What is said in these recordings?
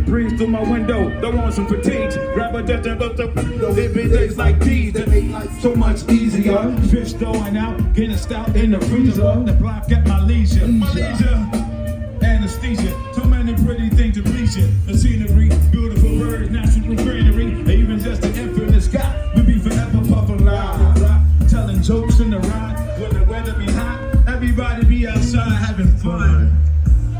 breeze through my window, throw on some fatigues, grab a death and go to it be days like these that make life so much easier. Fish throwing out, getting stout in the freezer, the block at my leisure. Anesthesia, too many pretty things to please you. The scenery, beautiful birds, natural greenery, and even just the infinite sky. We be forever puffing loud, telling jokes in the ride. When the weather be hot, everybody be outside having fun.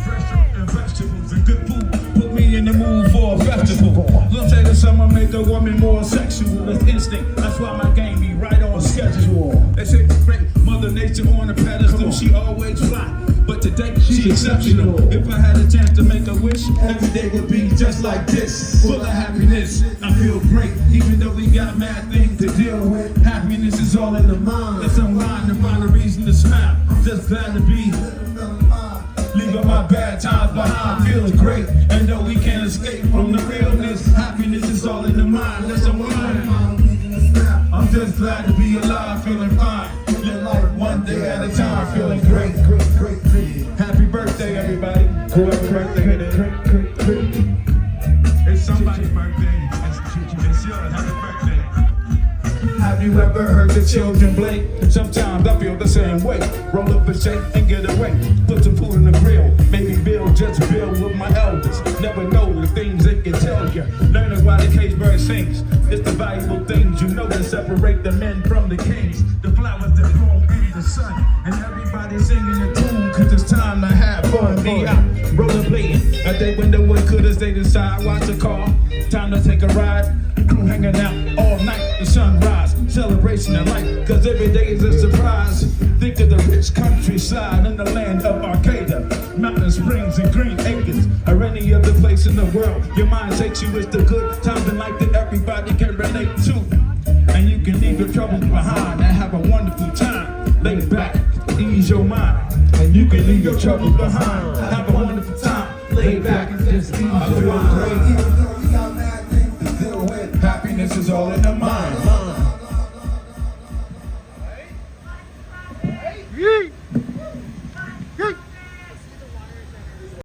Fresh and vegetables and good food put me in the mood for a festival. Let's say the summer make a woman more sexual. It's instinct, that's why my game be right on schedule. They say great Mother Nature on a pedestal, she always fly. But today, she exceptional. If I had a chance to make a wish, every day would be just like this. Full of happiness, I feel great. Even though we got mad things to deal with, happiness is all in the mind. Let's unwind and find a reason to smile. I'm just glad to be leaving my bad times behind. Feeling great, and though we can't escape from the realness, happiness is all in the mind. Let's unwind. I'm just glad to be alive, feeling fine. Live life one day at a time, feeling great. Happy birthday, everybody. Whoever birthday it is. It's somebody's birthday. It's yours. Happy birthday. Have you ever heard the children play? Sometimes I feel the same way. Roll up a shake and get away. Put some food in the grill. Maybe build, just build with my elders. Never know the things they can tell you. Learning why the cage bird sings. It's the valuable things you know that separate the men from the kings. The flowers that grow in the sun. And everybody singing a tune, cause it's time to have fun. Be out, rollerblading. A day when the wood could as they decide. Watch a car, time to take a ride. Crew hanging out all night, the sunrise. Celebration of life, cause every day is a surprise. Think of the rich countryside in the land of Arcadia. Mountain springs and green acres, or any other place in the world. Your mind takes you, it's the good times in life that everybody can relate to. And you can leave your troubles behind and have a wonderful time. Lay back, ease your mind. And you can leave your troubles behind. Have a wonderful time. Lay back and just ease your mind. Happiness is all in the mind.